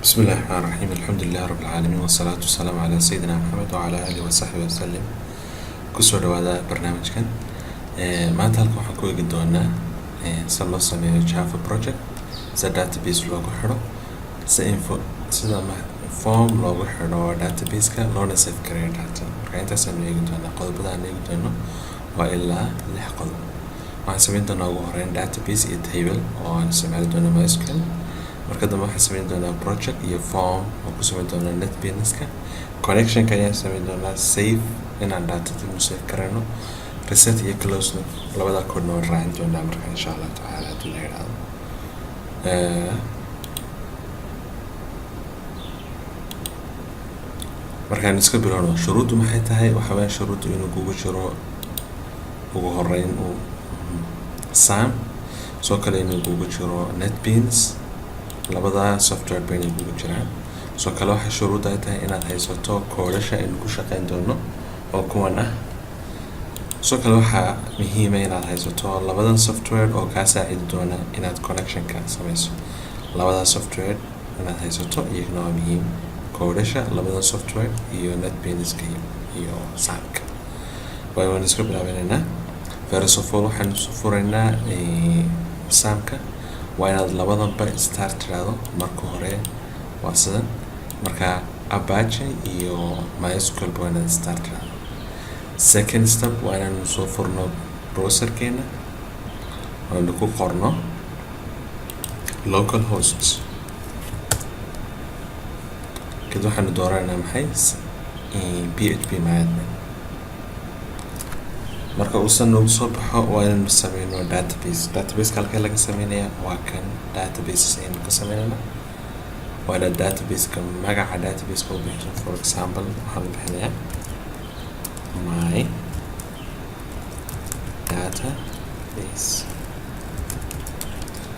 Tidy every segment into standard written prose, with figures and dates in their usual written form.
بسم الله الرحمن الرحيم الحمد لله رب العالمين والصلاة والسلام على سيدنا محمد وعلى آله وصحبه وسلم كسر هذا برنامج كان ما تهلكوا حكوا جدونا صلوا سميو جافا project سا database لوجو حرو سا info سا ما form لوجو حرو database كا لونا سيف كرير داتا كأنت سميو جدونا قلب بدأ جدونا وإلا لحقل ما سمين دونا وهرين database table أو سميو دونا MySQL marka dambe waxaan sameyn doonaa project iyo form oo ku sameyn doonaa netbeanska connection ka ayaan sameyn doonaa save inaan data mu save karano reset iyo close labada koodna waan raacin doonaa marka insha Allah taala hadii la yiraahdo markaan iska bilowno shuruudu maxay tahay waxa weeye shuruudu inuu kugu jiro ugu horeyn uu sam soo kale inuu kugu jiro netbeans labada software bayna ugu jiraan soo kale waxa shuruud ay tahay inaad haysato koodasha in ku shaqeyn doono oo kuwan ah soo kale waxa muhiim ah inaad haysato labadan software oo ka saacidi doona inaad connection ka sameyso labada software inaad haysato iyaguna waa muhiim koodasha labada software iyo netbeans iyo saabka waan iska bilaabeynaa first of all waxaan fureynaa saabka waa inaad labadanba start tiraado marka hore waa sidan marka Apache iyo MySQL waa inaad start tiraado second step waa inaan soo furno browserkeena oo aan ku qorno localhost kadib waxaan dooranaa maxay PHP management marka uu san ugu soo baxo waa inaan sameyno database halka laga sameeyaa waa kan database aynu ka sameeynaa waa database ka magaca database oo bixiyo for example waxaan bixinayaa my database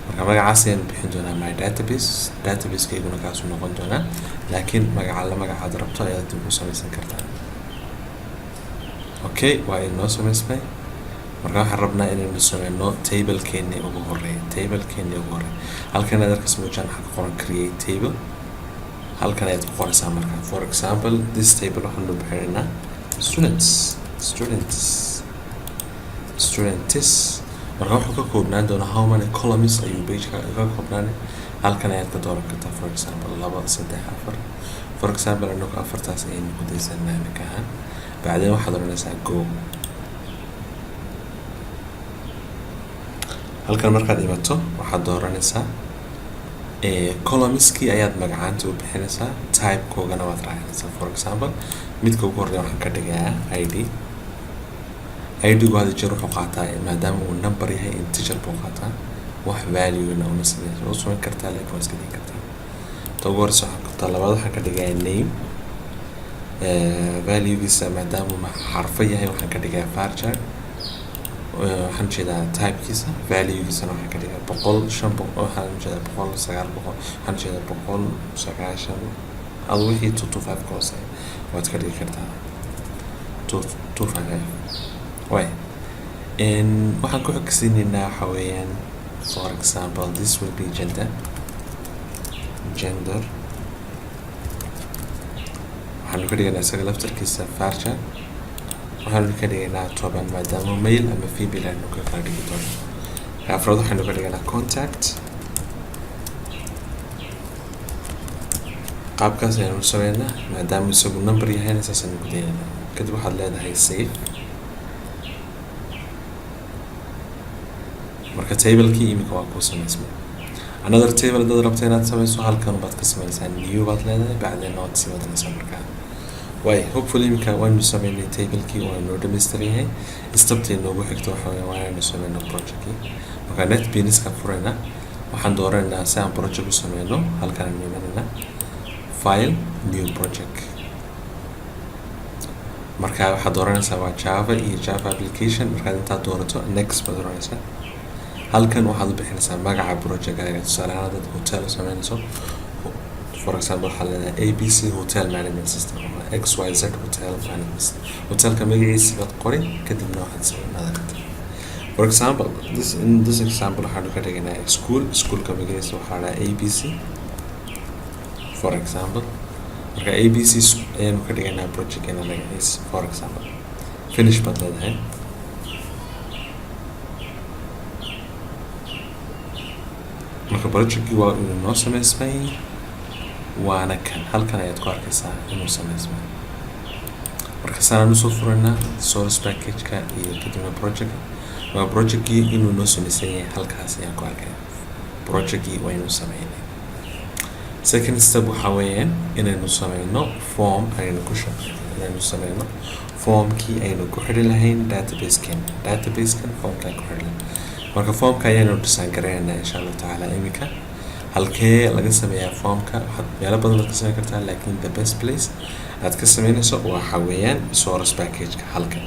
marka magacaas ayaan bixin doonaa my database kayguna kaas uu noqon doonaa laakiin magacaad rabto ayaad dib u sameysan kartaa okay waa inoo sameysmay marka waxaan rabnaa inaynu sameyno table keeni ugu horeeya halkan aad arkayso waxaan ku qoran create table halkan aad ku qoraysaa marka for example this table waxaan u bixinaa students marka wuxuu ka koobnaan doonaa how many columns ayuu page ka koobnaan halkan aad ka dooran kartaa for example 2 3 4 for example anoo afartaas aynu ku daysanaa markaa بعدين واحد رنسا جو halkan markaad imato waxaad dooranaysaa columnski ayaad magacaanta u bixinaysaa type koogana waad raacinaysaa for example midka ugu horeeya waxaan ka dhigayaa id gu hada jeer wuxuu qaataa maadaama uu number yahay integer buu qaataa wax value na uma sameeyo oo soo kartaa laakiin waa iska dhigi kartaa ugu horeysa waxaan qabtaa labaad waxaan ka dhigayaa name value giisa maadaama xarfa yahay waxaan ka dhigaa varchar waxaan jeedaa type kiisa value giisa waxaan ka dhigaa 100 waxaan jeedaa 100 waxaan jeedaa 190 ad wixii 225 koos waad ka dhigi kartaa 225 way waxaan ku xogsiinaynaa waxa weeyaan for example this will be gender waxaan ka dhiganaa isaga laftarkiisa varchar waxaan ka dhiganaa toban maadaama male ama female aanu ka kala dhigi doono afraad waxaan ka dhiganaa contact qaabkaas ayaan u sameynaa maadaama isagu number yahay saas ayaan ku daynaa kadib waxaad leedahay save marka table-kii imika waa ku sameysmay another table dad rabta inaad sameyso halkan baad ka sameynaysaa new baad leedahay bacdeen waad sii wadanaysaa markaa way hopefully imika waanu sameynay table-kii waa noo dhammaystiran yahay stepta noogu xigto waxa weeye waa inaynu sameyno project-kii marka netbeanska furayna waxaan dooraynaa si aan project u sameyno halkan aynu imanayna file new project marka waxaad dooranaysaa waa java iyo java application markaad intaad doorato next baad dooranaysaa halkan waxaad u bixinaysaa magaca project-gaaga tusaale ahaan dad hotel sameynayso for example waxaa leedahay ABC hotel management system ama XYZ hotel management system hotelka magaciisa baad qori kadibna waxaad sameynaysaa for example in this example waxaan ka dhiganaa schoolka magaciisa waxaa leedahay ABC for example marka abc ayaynu ka dhiganaa projectkeena magaciisa for example finish baad leedahay marka projectkii waa inuu noo samaysmay waana kan halkan ayaad ku arkaysaa inuu samaysmay marka saan usoo furaynaa source package-ka iyo kadibna projectkii inuu noo samaysan yahay halkaas ayaan ku arkaya projectkii waa inuu sameynay second step waxaa weeyaan inaynu sameyno form aynu ku shaqeyno inaynu sameyno formkii aynu ku xidhi lahayn database-kan formka ku xidhi marka formka ayaynu design gareynaynaa insha Allah taala imika halkee laga sameeyaa formka waxaad meelo badan ka sameyn kartaa laakiin the best place aad ka sameynayso waxa weeyaan source package-ka halkan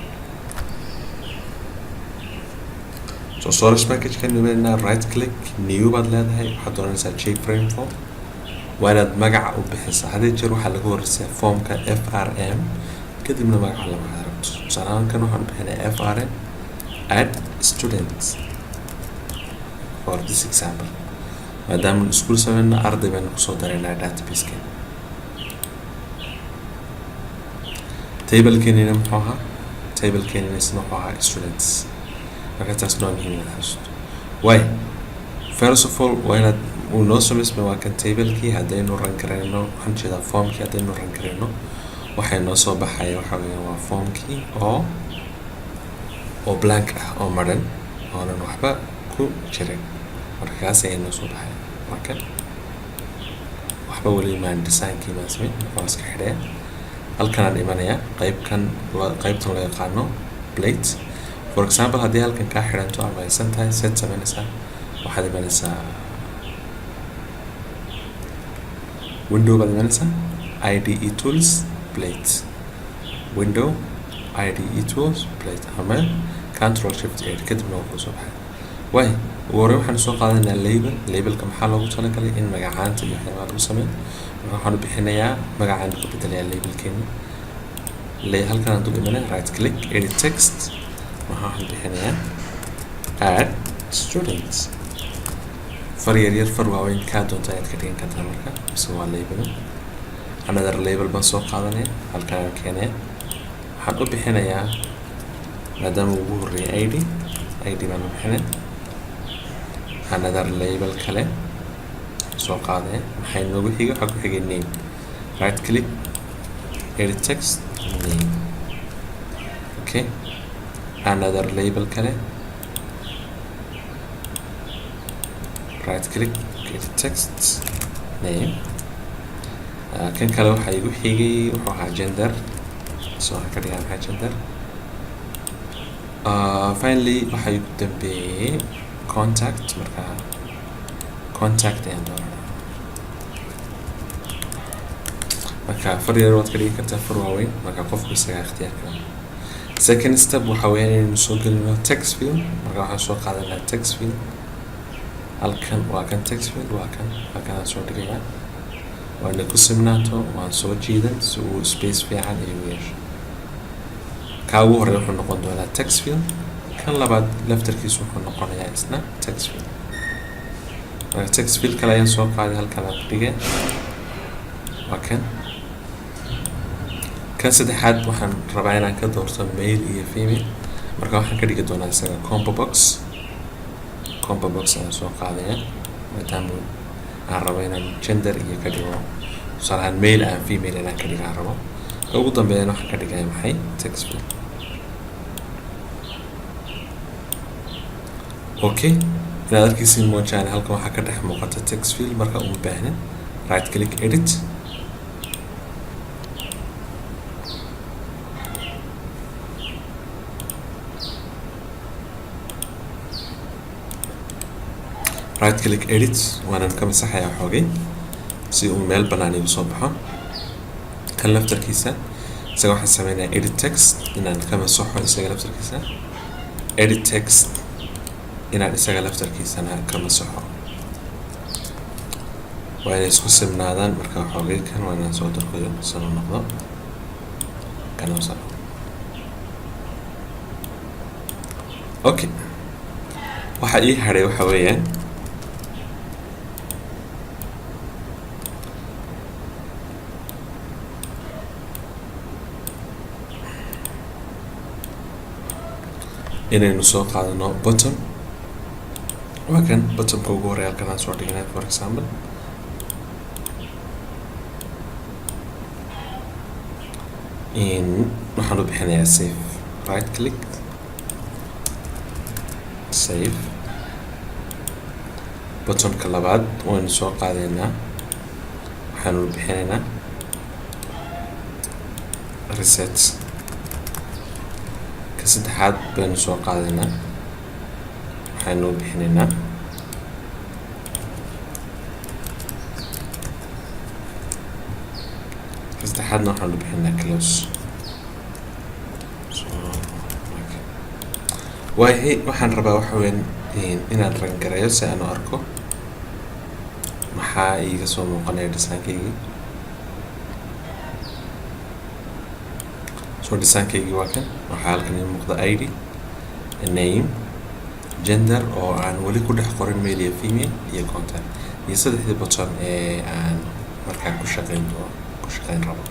so source package-ka nimeena right click new baad leedahay waxaad doonaysaa jframe form waa inaad magaca u bixisaa hadii jeer waxaa laga horeysaa formka frm kadibna magaca lama aragto tusaalahan waxaan bixinaa frm add students for this example maadaama iskuul sameyna arday baan kusoo dareynaa database-ka table-keenina muxuu ahaa table-keenina isna wuxuu ahaa students marka taas noo muhiim inaad xasuusto way first of all waa inaad uu noo samaysmay waa kan table-kii haddaynu ran gareyno waxaan jeedaa formkii haddaynu ran gareyno waxay noo soo baxaya waxa weeyaan waa formkii oo blank ah oo maran oonan waxba ku jirin marka kaas ayaa noo soo baxaya marka waxba weli maan design-kii maan samayn waa iska xidhaya halkan aan imanaya qaybtan loo yaqaano plate for example haddii halkan kaa xidhanto ama aysan tahay set samaynaysaa waxaad imanaysaa window baad imanaysaa ide tools plate window ide tools plate ama control shift 8 kadibna waa kusoo baxay way hore waxaan soo qaadanaa labelka maxaa loogu talagalay in magacaanta iyo waxyaabaha lagu sameeyo waxaan bixinayaa magacaan ku bedelayaa labelkeena halkan aan dul imanay right click edit text waxaan bixinayaa add students far yar far waaweyn kaa doonta ayaad ka dhigan kartaa marka mise waa label another label baan soo qaadanaya halkan aan keenaya waxaan u bixinayaa maadaama ugu horreeyay id baan u bixinaya another label kale soo qaadaya maxay noogu xiga waxaa ku xigay name right click edit text name okay another label kale right click edit text name kan kale waxaa igu xigay wuxuu ahaa gender soo ka dhigaa maxaa gender finally waxaa igu dambeeyay contact marka contact ayaan doonaa marka far yar waad ka dhigi kartaa far waaweyn marka qofku isagaa ikhtiyaarka second step waxaa weeyaan inaynu soo gelino text field marka waxaan soo qaadanaa text field halkan waa kan text field waa kan halkan aan soo dhigayaa waana ku simnaato waan soo jiidan si uu space fiican iyo yeesho kaa ugu horreeya wuxuu noqon doonaa text field kan labaad laftarkiisu wuxuu noqonayaa isna text field marka text field kale ayaan soo qaaday halkan aan dhigay waa kan saddexaad waxaan rabaa inaan ka doorto male iyo female marka waxaan ka dhigi doonaa isaga combo box ayaan soo qaadaya maadaama aan rabo inaan gender iyo ka dhigo tusaalahaan male aan female inaan ka dhigaan rabo ugu dambeeyana waxaan ka dhigaya maxay text field okay inaad arkaysiin moojaan halkan waxaa ka dhex muuqata text field marka uma baahnin right click edit right click edit waanan ka masaxayaa xoogay si uu meel bannaan igu soo baxo kan laftarkiisa isaga waxaan sameynayaa edit text inaan ka masaxo isaga laftarkiisa edit text inaan isaga laftarkiisana ka masaxo waa inay isku simnaadaan marka xoogay kan waa inaan soo darbayo sano noqdo kan oo sano okay waxa ii hadhay waxa weeyaan inaynu soo qaadano bottom. waa kan bottomka ugu horeeya halkan aan soo dhignay for example. waxaan u bixinayaa save, right click, save. bottomka labaad waynu soo qaadaynaa, waxaanu u bixinaynaa reset. ka saddexaad baynu soo qaadaynaa, waxaanu u bixinaynaa ka saddexaadna waxaanu u bixinaynaa close. waayahay waxaan rabaa waxa weyn inaan rangareeyo si aan u arko maxaa iiga soo muuqanaya design-kaygii. design-kaygii waa kan, waxaa halkan ii muuqda id, name, gender oo aan weli ku dhex qorin male iyo female, iyo contact, iyo saddexdii button ee aan markaa ku shaqayn rabo.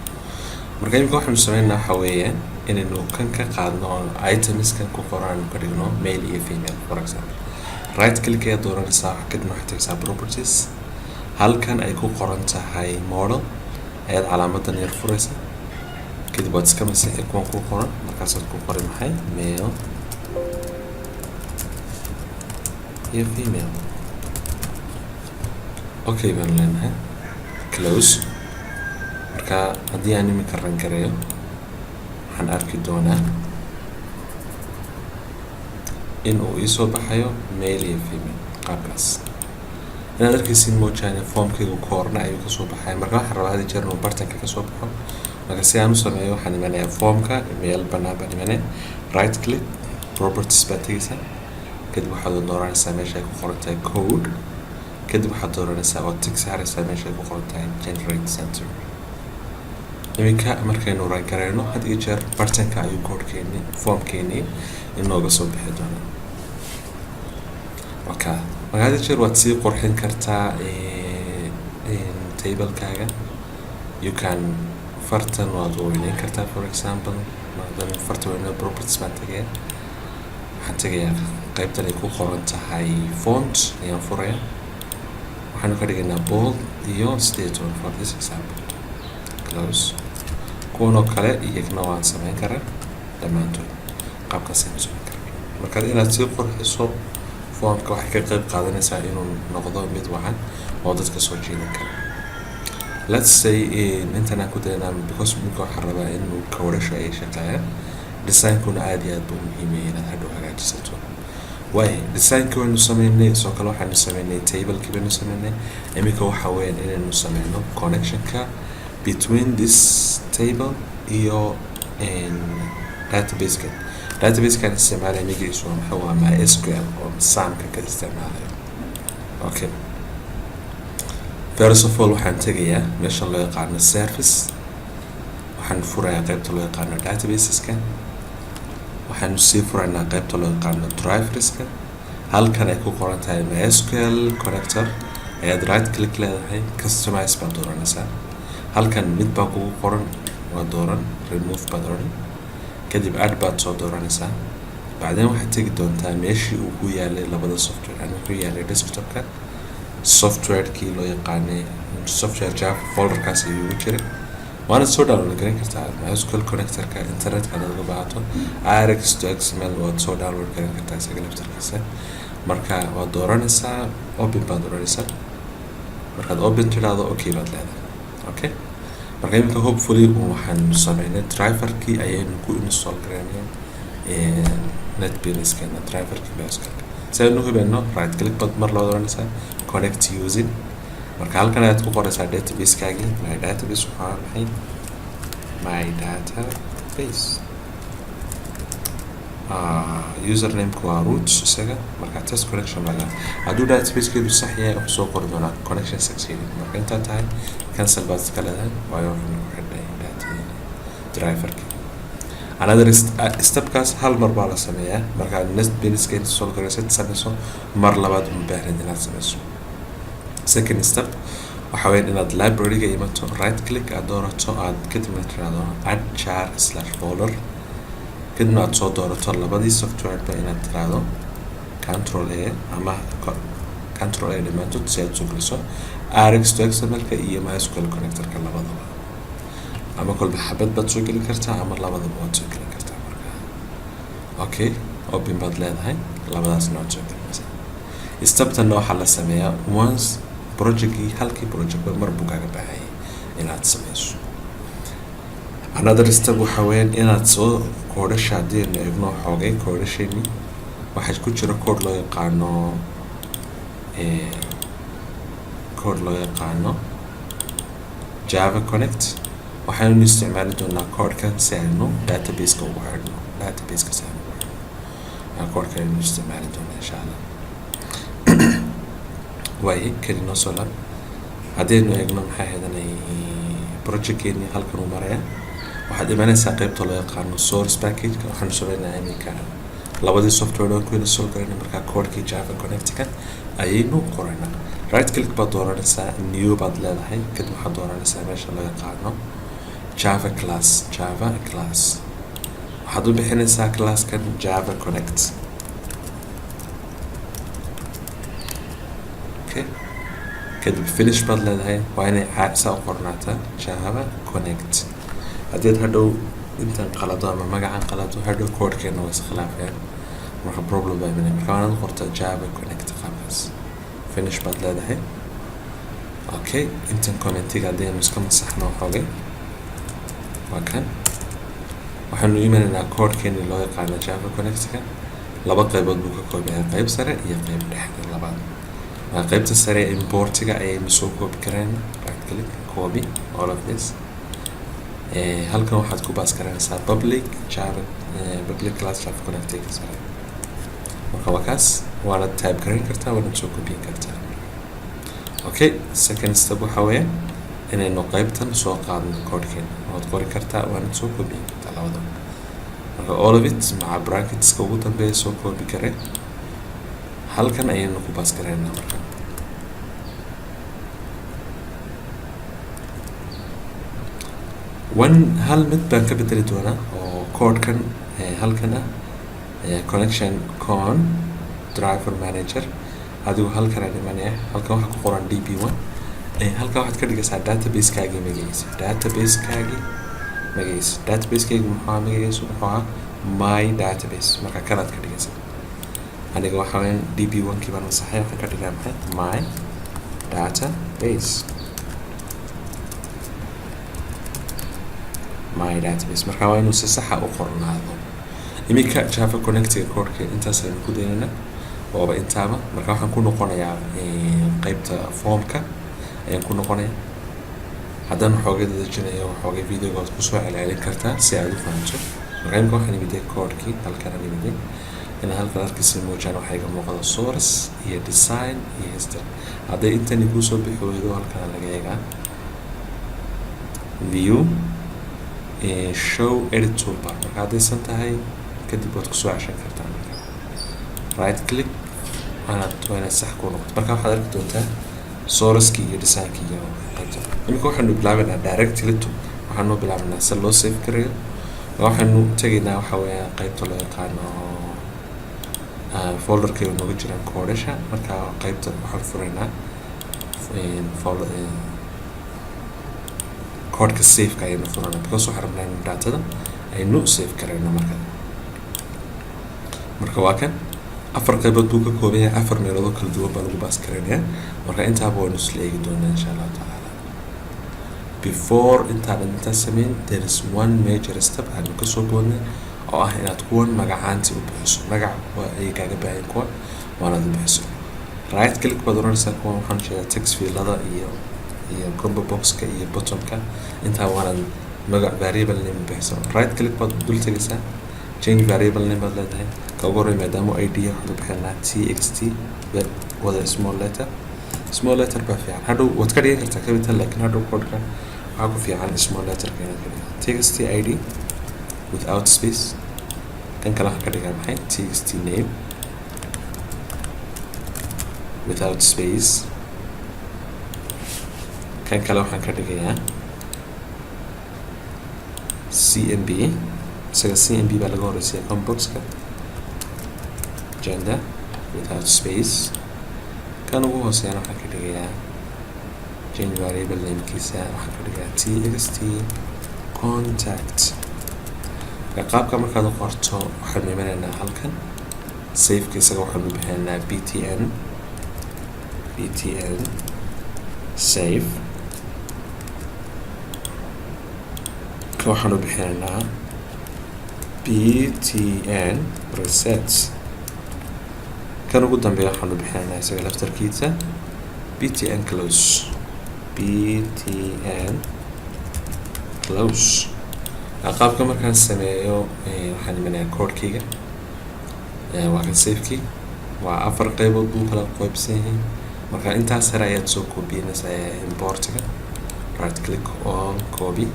marka imika waxaanu sameynaa waxa weeyaan inaynu kan ka qaadno oo itemskan ku qoran ka dhigno male iyo female. for example, right click ayaa dooranaysaa, kadibna waxaad tagaysaa properties. halkan ay ku qoran tahay model ayaad calaamadan yar furaysa, kadib waad iska masixi kuwan ku qoran, markaasaad ku qori maxay male iyo female. okay baan leenahay, close. marka haddii aan iminka rangareeyo waxaan arki doonaa in uu iisoo baxayo male iyo female qaabkaas. inaad arkaysiin moojaane formkaygu ka horna ayuu kasoo baxaya. marka waxaan rabaa hadi jeer inuu bartanka kasoo baxo. marka si aan u sameeyo waxaan imanayaa formka, meel banaan baan imanaya, right click, properties baad tegaysaa, kadib waxaad dooranaysaa meesha ay ku qoran tahay code, kadib waxaad dooranaysaa oo tig saaraysaa meesha ay ku qoran tahay generate center. iminka markaynu rangareyno had iyo jeer bartanka ayuu codekeeni formkeeni inooga soo bixi doonaa. marka had iyo jeer waad sii qurxin kartaa tablekaaga. you can fartan waad weyneyn kartaa. for example, maadaama farta weyne properties baan tagaya, waxaan tagayaa qaybtan ay ku qoran tahay font ayaan furaya, waxaanu ka dhigaynaa bold iyo 18 for this example, close. kuwan oo kale iyagna waan sameyn karaa dhammaantood qaabkaas aynu sameyn karaa. marka inaad sii qurxiso formka waxay ka qayb qaadanaysaa inuu noqdo mid wacan oo dadka soo jiidan kara. let's say intan aan ku daynaa because minka waxaan rabaa inuu kawrasho ay shaqeeyaan. designkuna aad iyo aad buu muhiim yahay inaad hadhow hagaajisato. waayahay designka waynu sameynay, soo kale waxaanu sameynay tablekii baynu sameynay. iminka waxa weeyaan inaynu sameyno connectionka between this table iyo database-ka. database-kan isticmaalaya magaciisu maxuu waa MySQL oo saamka ka isticmaalayo. okay, first of all waxaan tegayaa meesha loo yaqaano service, waxaan furayaa qaybta loo yaqaano databaseska, waxaanu sii furaynaa qaybta loo yaqaano driverska. halkan ay ku qoran tahay MySQL connector ayaad right click leedahay, customize baad dooranaysaa. halkan mid baa kugu qoran, waa dooran, remove baad oran, kadib add baad soo dooranaysaa. bacdeen waxaad tegi doontaa meeshii uu ku yaalay labada software. anigu ku yaalay desktopka, softwarekii loo yaqaanay software java folderkaas ayuu ugu jiray. waana soo download garan kartaa MySQL connectorka internetka hadaad uga baahato. rx to xml waad soo download garan kartaa isaga laftarkiisa. marka waad dooranaysaa, open baad dooranaysaa. markaad open tidhaahdo okay baad leedahay. okay, marka iminka hopefully waxaan sameynay driverkii ayaynu ku install garaynay netbeanskeena driverkii MySQL. si aynu hubeyno right click baad mar loo dooranaysaa, connect using. marka halkan ayaad ku qoraysaa database-kaagii. my database waxaa maxay my database. username-ku waa root isaga. marka test connection laga hadduu database-keedu sax yahay wuxuu soo qori doonaa connection succeeded. marka intaa tahay cancel baad iska leedahay, waayo waxaan ku xidhay driverki. another stepkaas hal mar baa la sameeyaa. markaad netbeanska install garaysid sameyso, mar labaad uma baahnid inaad sameyso. second step waxa weeyaan inaad library-ga imato, right click aad doorato, aad kadibna tiraahdo add char/folder, kadibna aad soo doorato labadii software ba inaad tiraahdo control A ama control A dhamaantood si aad soo geliso rx to xml-ka iyo mysql connector-ka labadaba ama kolba xabad baad soo geli kartaa ama labadaba waad soo geli kartaa marka okay open baad leedahay labadaasna waad soo gelinaysaa steptan waxaa la sameeyaa once projectkii halkii project mar buu kaaga baahan yahay inaad sameyso another step waxa weeyaan inaad soo koodhasha haddii aynu eegno xoogay koodhashayni waxaa ku jira code loo yaqaano Java Connect waxaanu isticmaali doonaa codekan si aynu database-ka ugu xidhno database-ka si aynu ugu xidhno codekan aynu isticmaali doonaa insha Allah waaye kelino soo laab haddaynu eegno maxaa heedanay projectkeeni halkan uu maraya waxaad imanaysaa qaybta loo yaqaano source package-ka waxaanu samaynayaa iminka labadii software oo ku install garayna markaa codekii Java Connect-ka ayaynu qoraynaa right click baad dooranaysaa new baad leedahay kadib waxaad dooranaysaa meesha loo yaqaano Java class waxaad u bixinaysaa classkan Java Connect okay kadib finish baad leedahay waa inay saa u qornaataa Java Connect haddii hadhow intaan qalado ama magacan qalado hadhow codekeena waa iskhilaafayaan marka problem baa imanaya marka waanaad qortaa Java Connect qaabkaas finish baad leedahay okay intan commentiga haddaynu iska masaxno xoogay waa kan waxaanu imanaynaa codekeeni loo yaqaano Java Connect-ka laba qaybood buu ka kooban yahay qayb sare iyo qayb dhexe labaad qaybta sare importiga ayaynu soo koobi kareen right click copy all of this halkan waxaad ku baas garanaysaa public class Java Connect-ka sare marka waa kaas waana type garan kartaa waana soo koobiyin kartaa okay second step waxa weeye inaynu qaybtan soo qaadno codekeena waad qori kartaa waana soo koobiyin kartaa labadaba marka all of it maca brackets-ka ugu dambeeya soo koobi kareen halkan ayaynu ku baas garaynaa marka hal mid baan ka bedeli doonaa oo codekan halkan ah connection con driver manager adigu halkan aan imanaya halkan waxaa ku qoran db1 halkan waxaad ka dhigaysaa database-kaagii magaciisa database-kaygu magaciisu wuxuu ahaa my database marka kanaad ka dhigaysaa aniga waxaa weyn db1-kii baan masaxay waxaan ka dhigaa maxay my database marka waa inuu si saxa u qornaado iminka Java Connect-ga codeka intaas aynu ku daynaynaa waaba intaaba marka waxaan ku noqonayaa qaybta formka ayaan ku noqonayaa haddaan xoogay dadajinayo xoogay videoga waad kusoo celcelin kartaa si aad u fahamto marka imika waxaan imiday codekii halkan aan imiday in halkan arkaysa muujaan waxaa iga muuqda source iyo design iyo history hadday intani kuusoo bixi weydo halkan laga eegaa view show edit toolbar marka haddaysan tahay kadib waad kusoo ceshan kartaa marka right click waanaad sax ku noqoto marka waxaad arki doontaa source-kii iyo design-kii iyo qaybta imika waxaanu bilaabaynaa directly to waxaanu bilaabanaa si loo save gareeyo waxaanu tegaynaa waxa weeyaan qaybta loo yaqaano folderkayga nooga jiraan koodhasha marka qaybta waxaan furaynaa codeka save-ka ayaynu furanaa because waxaan rabnaa in datada aynu save garayno marka waa kan afar qaybood buu ka kooban yahay afar meeloodoo kala duwan baa lagu baas garaynayaa marka intaaba waynu isla eegi doonaa insha allahu tacaala before intaan sameyn there is one major step aanu kasoo boodnay oo ah inaad kuwan magacaanti u bixiso magac ay kaaga baahan kuwa waanaad u bixiso right click baad oranaysaa kuwan waxaan sheegaa text field-ada iyo combo box-ka iyo bottom-ka intaa waanaad magac variable name bixiso right click baad dul tegaysaa change variable name baad leedahay ka ugu horreeya maadaama id waxaad u bixinaa txt wada small letter baa fiican hadhow waad ka dhigan kartaa capital laakiin hadhow codeka waxaa ku fiican small letterka inaad ka dhigaa txt id without space kan kale waxaan ka dhigaa maxay txt name without space kan kale waxaan ka dhigayaa cmb isaga cmb baa laga horeysiya comboxka gender without space kan ugu hooseeyana waxaan ka dhigayaa change variable namekiisa waxaan ka dhigayaa txt contact qaabka markaad u qorto waxaanu imanaynaa halkan safeka isaga waxaanu bixinaynaa btn save ka waxaanu bixinaynaa btn resets kan ugu dambeeya waxaanu bixinaynaa isaga laftarkiisa btn close qaabka markaan sameeyo waxaan imanayaa codekeyga waa kan safekii waa 4 qaybood buu kala qaybsan yahay marka intaas hore ayaad soo koobinaysaa importiga right click on copy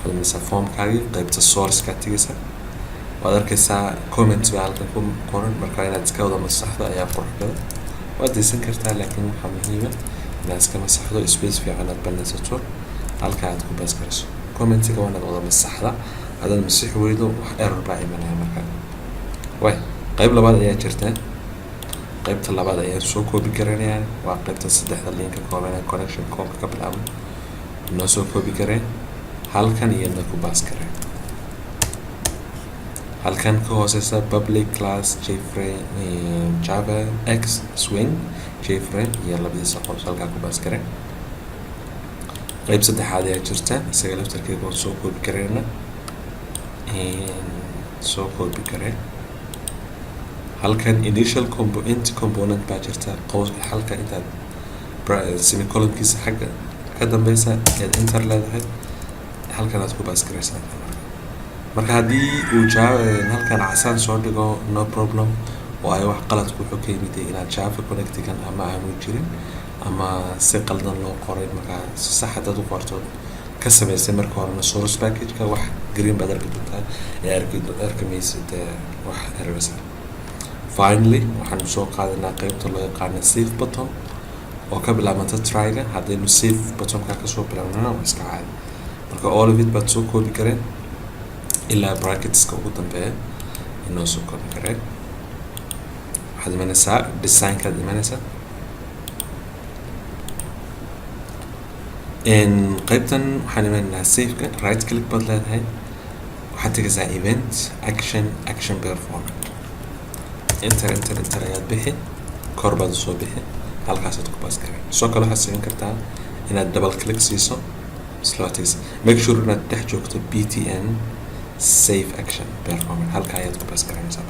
halmisa formkaagii qaybta source-ka tigaysa waad arkaysaa comment baa halkan ku qoran marka inaad iska wada masaxdo ayaa qurxada waad deysan kartaa laakiin waxaa muhiima inaad iska masaxdo space fiican aad banaysato halka aad ku baas karayso commentiga waa inaad wada masaxda haddaad masix weydo wax error baa imanaya marka way qayb labaad ayaa jirta qaybta labaad ayaa soo koobi garanayaa waa qaybta saddexda linka kooban connection koobka ka bilaabo noo soo koobi gareen halkan iyadna ku baas gareen halkan ka hooseysa public class jframe java x swing jframe iyo labadiisa qodob halkaa ku baas gareen qayb saddexaad ayaa jirta isaga laftarkeeda oo soo koobi gareyna soo koobi gareen halkan initial component baa jirta halka intaad semicolonkiisa xagga ka dambeysa eed enter leedahay halkan aad ku baas gareysaa marka haddii uu halkan casaan soo dhigo no problem oo ay wax qaladku wuxuu ka yimid inaad java connectigan ama aanu jirin ama si qaldan loo qoray markaa si sax hadaad u qorto ka samaysay marka horena source package-ka wax green baad arki doontaa ee arkamaysid wax errors finally waxaanu soo qaadanaa qaybta loo yaqaana save button oo ka bilaabanta try-ga haddaynu save buttonka kasoo bilaabnana waa iska caadi marka all of it baad soo koobi kareen ilaa bracketska ugu dambeeya inoo soo koobi kareen waxaad imanaysaa designkaad imanaysaa qaybtan waxaan imanaynaa saveka right click baad leedahay waxaad tegaysaa event action performance enter ayaad bixi kor baad usoo bixi halkaasaad ku baas gareen soo kale waxaad samayn kartaa inaad double click siiso slotis make sure inaad dhex joogto btn save action performance halka ayaad ku baas garanaysaa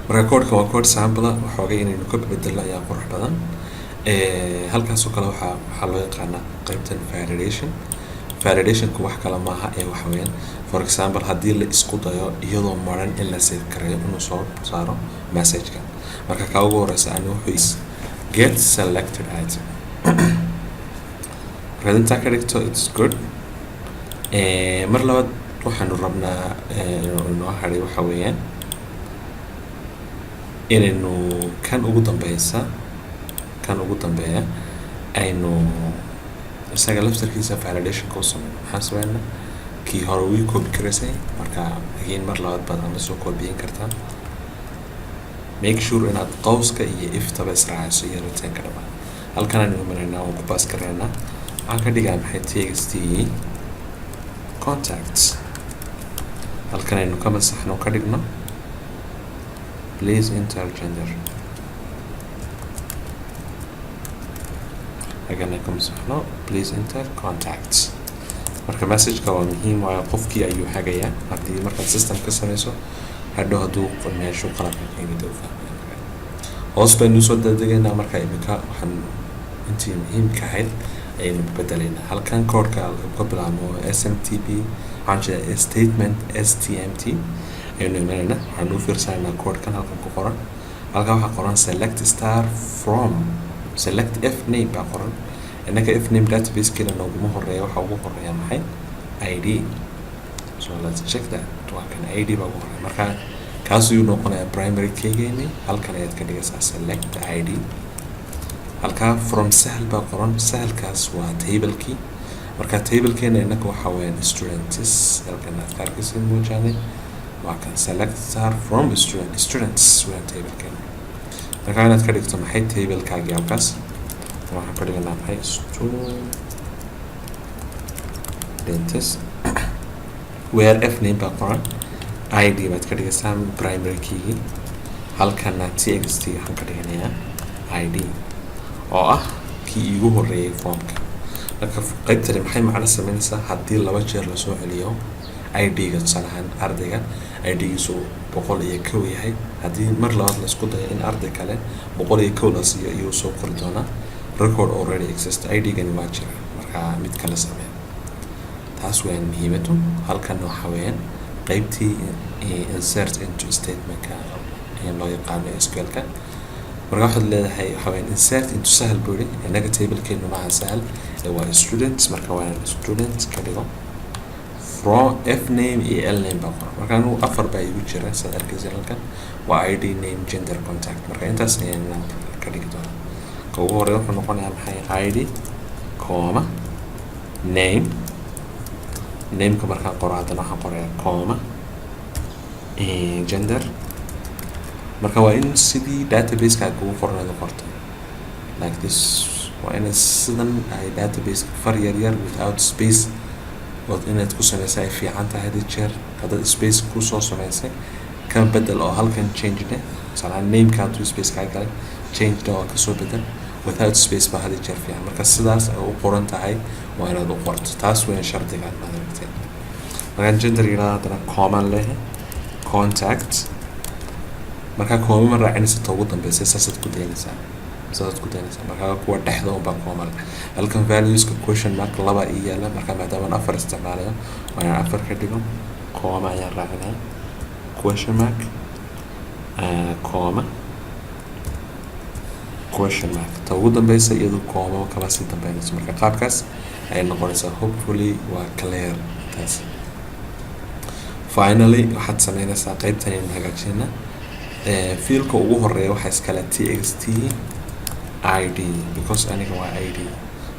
marka codeka waa code sample waxooga inaynu ka bedelo ayaa qurux badan halkaasoo kale waxaa loo yaqaanaa qaybtan validationku wax kale maaha ee waxa weeyaan for example haddii la isku dayo iyadoo maran in la save karayo inuu soo saaro message-ka marka kaa ugu horeysa ani wuxuu is get selected item markaad intaa ka dhigto it's good mar labaad waxaanu rabnaa inoo hadhay waxa weeyaan inaynu kan ugu dambeeya aynu isaga laftarkiisa validationka u sameyno maxaan sameynaa kii hore wii copy garaysay marka again mar labaad baad ama soo copyin kartaa make sure inaad qowska iyo iftaba israacayso iyo reteenka dhamaan halkan aynu imanaynaa waan ku baas garaynaa waxaan ka dhigaa maxay txt contacts halkan aynu ka masaxno ka dhigno please enter gender agana ka masaxno please enter contacts marka message-ka waa muhiim waayo qofkii ayuu hagayaa haddii markaad system ka sameyso hadhow hadduu meeshu qalabka keenida u fahmaya hoos baynu soo dadegaynaa marka imika waxaan intii muhiimka ahayd ayaynu bedelaynaa halkan codeka ka bilaabno smtp waxaan jeedaa statement stmt ayaynu imanaynaa waxaanu u fiirsanaynaa codekan halkan ku qoran halkan waxaa qoran select star from select f name baa qoran innaka f name database-keena nooguma horeeya waxaa ugu horeeya maxay id so let's check that waa kan id baa ugu horeeya marka kaasuu noqonayaa primary keygeeni halkan ayaad ka dhigaysaa select id halkaa from sahal baa qoran sahalkaas waa tablekii marka table keena inaka waxa weeyaan students halkan aad ka arkaysid muujane waa kan select star from students waa table keena marka inaad ka dhigto maxay table kaagi halkaas waxaan ka dhiganaa maxay students where f name baa qoran id baad ka dhigaysaa primary key halkana txt waxaan ka dhiganayaa id oo ah kii igu horeeyay formka marka qaybtani maxay macno sameynaysaa haddii laba jeer la soo celiyo id-ga tusaalahaan ardayga id-giisu 101 yahay haddii mar labaad la isku dayo in arday kale 101 la siiyo iyuu soo qori doonaa record already exist id-gani waa jira marka mid kale samee taas weeyaan muhiimadu halkan waxa weeyaan qaybtii insert into statement-ka loo yaqaano SQL-ka marka waxaad leedahay waxa weeyaan insert into sahal buri inaga table-keenu maaha sahal waa students marka waa students ka dhigo from f name iyo l name baa qoran marka anigu afar baa igu jira saad arkaysa halkan waa id name gender contact marka intaas ayaan ka dhigi doonaa ka ugu horreeya wuxuu noqonayaa maxay id comma name nameka markaan qoro haddana waxaan qorayaa comma gender marka waa in sidii database-ka ugu qornaydu qorto like this waa in sidan ay database far yar without space oo inaad ku sameysay ay fiican tahay hadii jeer haddaad space ku soo sameysay kan bedel oo halkan change ne salaam nameka hadduu space kaa galay change oo kasoo bedel without space baa hadii jeer fiican marka sidaas ay u qoran tahay waa inaad u qorto taas weyn shardiga aad maaragtay marka gender yiraahdo haddana common leh contact marka comma ma raacinaysa ugu dambeysay saasaad ku daynaysaa marka kuwa dhexda unbaa common halkan values-ka question mark laba ii yaala marka maadaama afar isticmaalayo waa inaan afar ka dhigo comma ayaan raacinaya question mark comma question mark ta ugu dambeysa iyadu comma kama sii dambeynayso marka qaabkaas ayay noqonaysaa hopefully waa clear taas finally waxaad sameynaysaa qaybtan aynu hagaajinayna fiilka ugu horeeya waxaa iskale txt id because aniga waa id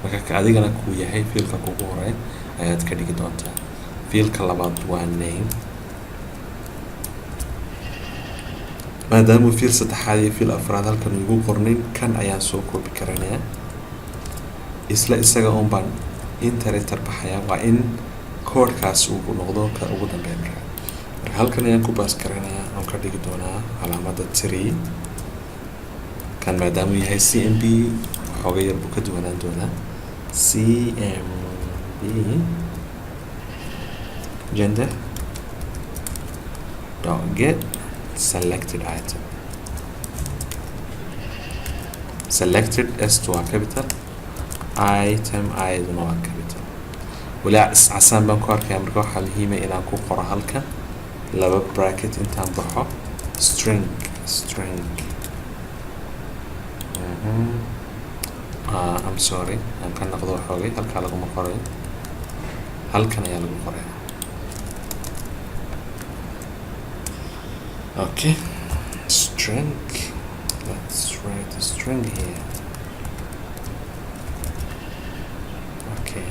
marka ka adigana kuu yahay fiilka ugu horeeya ayaad ka dhigi doontaa fiilka labaad waa name maadaama fiil saddexaad iyo fiil afraad halkan ugu qornin kan ayaan soo koobi karanayaa isla isaga un baan iterator baxaya waa in koodhkaas uu noqdo ka ugu dambeyn marka halkan ayaan ku baas karanayaa aan ka dhigi doonaa calaamada 3 kan maadaama yahay cmb waxooga yar buu ka duwanaan doonaa cmb gender get selected item selected s2 waa capital item iduna waa capital walaa casaan baan ku arkaya marka waxaa muhiima inaan ku qoro halkan laba bracket intaan baxo string I'm sorry aan ka noqdo waxoogay halkaa laguma qorayo halkan ayaa lagu qoraya okay string let's write a string here okay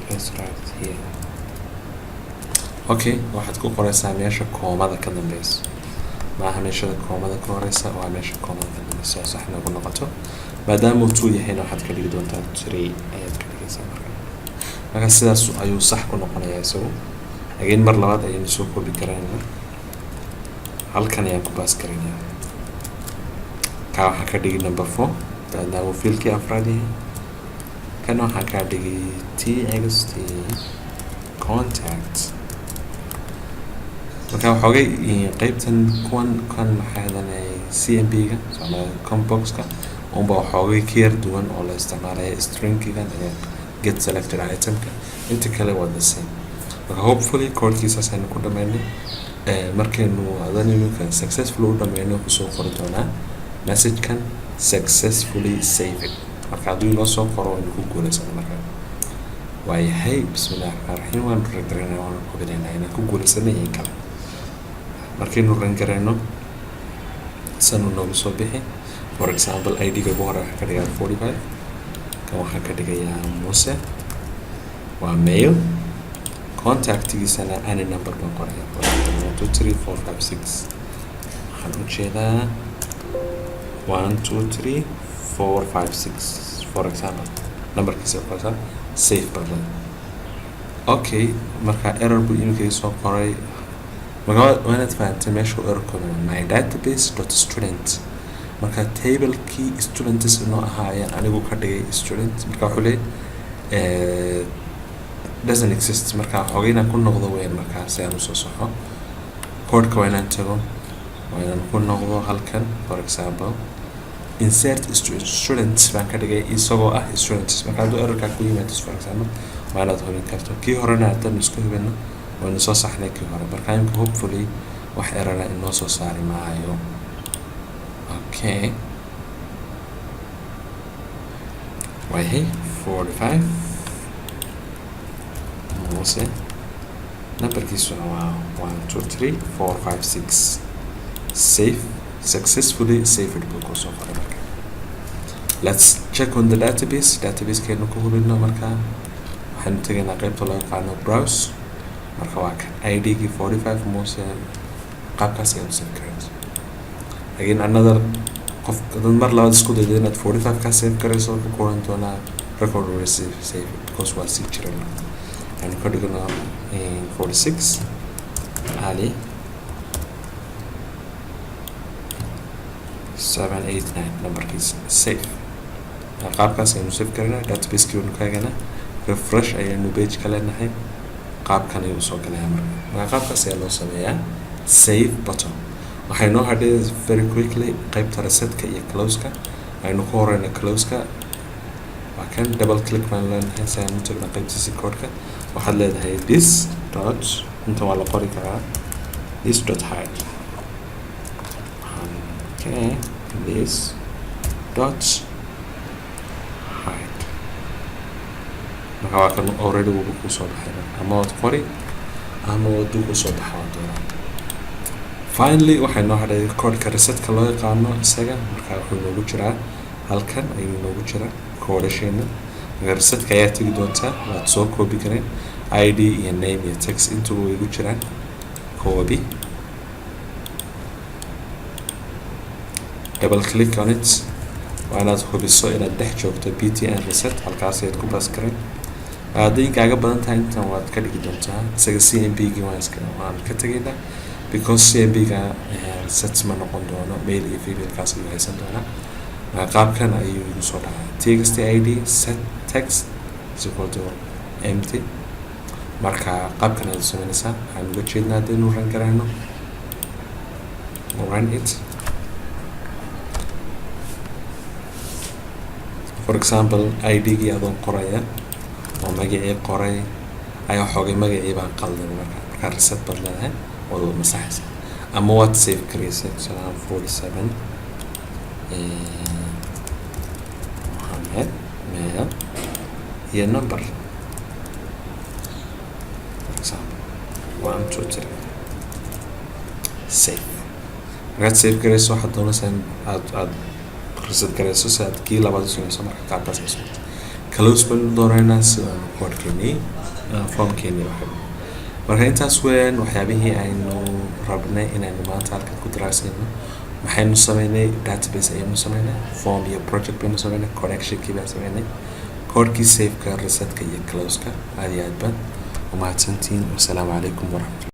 let's write it here okay waxaad ku qoraysaa meesha koomada ka dambeysa maaha meeshada koomada ka horeysa waa meesha koomada ka dambeysa sax nagu noqoto maadaama uu 2 yahayna waxaad ka dhigi doontaa 3 ayaad ka dhigaysaa marka sidaas ayuu sax ku noqonayaa isagu again mar labaad ayaynu soo koobi karaynaa halkan ayaan ku baas karaynaa ka waxaan ka dhigi number 4 maadaama fiilkii afraad yahay kan waxaan ka dhigi txt contact marka waxoogay qaybtan kan maxaa hadanay cmb-ga ama combox-ka unba waxoogay ka yar duwan oo la isticmaalaya string-gigan ee get selected item-ka inta kale waa the same marka hopefully koodhkiisaas aynu ku dhameynay markaynu adanimika successfully u dhameyno kusoo qori doonaa message-kan successfully saved marka hadduu inoo soo qoro waynu ku guulaysana marka waayahay bismillahi raxmaan raxiim waanu rangareynaa waanu hubinaynaa inaan ku guulaysanay in kale markaynu rangareyno sanu noogu soo bixi for example ID-ga ugu hore waxaan ka dhigaa 45 kan waxaan ka dhigayaa Muse waa mail contactigiisana any number baan qoraya 1 2 3 4 5 6 waxaan u jeedaa 1 2 3 4 5 6 for example numberkiisa qoraysaa save button okay marka error buu iminka soo qoray marka waanaad fahamtay meesha error kooda my database.student marka table key students noo ahaayeen anigu ka dhigay student marka wuxuu leeyahay doesn't exist marka xogayna ku noqdo weyn marka si aan u soo saxo code-ka waa inaan tago waa inaan ku noqdo halkan for example insert students baan ka dhigay isagoo ah students marka hadduu errorka ku yimaado for example waa inaad hubin karto kii horena haddaan isku hubino waynu soo saxnay kii hore marka imika hopefully wax errora inoo soo saari maayo okay wayhay 45 Muse numberkiisu waa 1 2 3 4 5 6 save successfully saved buu ku soo qoray marka let's check on the database keenu ku hubino marka waxaanu tegaynaa qaybta loo yaqaano browse marka waa kan ID-gii 45 Muse qaabkaas ayaan save garayso again another qof dad mar labaad isku dayda inaad 45 ka save garayso ku qoran doonaa record receive save because waa sii jiray and ka dhigno 46 Ali 789 numberkiisa save qaabkaas ayanu save garanaa database-kii waynu ka eganaa refresh ayaynu page ka leenahay qaabkan ayuu soo galaya marka qaabkaas ayaa loo sameeyaa save button waxay noo hadhay very quickly qaybta resetka iyo close-ka aynu ku horeyna close-ka waa kan double click baan leenahay si aynu tagna qaybtiisa code-ka waxaad leedahay this dot inta waa la qori karaa this dot hide okay this dot hide marka waa kan already wuu ku soo baxay ama waad qori ama waduu ku soo baxaa doonaa finally waxay noo hadhay code-ka resetka loo yaqaano isaga marka wuxuu noogu jiraa halkan ayuu noogu jiraa koodhasheena marka resetka ayaa tegi doontaa waad soo copy kareen ID iyo name iyo text intuba way igu jiraan copy double click on it waa inaad hubiso inaad dhex joogto btn reset halkaas ayaad ku baas kareen hadday kaaga badan tahay intan waad ka dhigi doontaa isaga cmp-gii waan ka tegaynaa because cmp-ga reset ma noqon doono mail iyo female-kaas ayuu haysan doonaa qaabkan ayuu igu soo dhacay text id set text is equal to empty marka qaabkan ayaad samaynaysaa waxaan uga jeednaa haddaynu ran garayno run it for example ID-gii adoon qoraya oo magacii qoray ayaa xoogay magacii baan qaldan marka reset baad leedahay waad masaxaysaa ama waad save garaysay salaam 47 Mohammed mail iyo number for example 1 2 3 save markaad save garayso waxaad doonaysaa aad reset garayso si aad kii labaad usameyso marka qaabkaas ay soo close baan doonaynaa si aan code-keenii formkeenii marka intaas weyn waxyaabihii aynu rabnay inaynu maanta halkan ku daraasayno maxaynu sameynay database ayaynu sameynay form iyo project baynu sameynay connection-kii baan sameynay code-kii save-ka resetka iyo close-ka aad iyo aad baan umahadsantihiin wasalaamu calaykum waraxmatullahi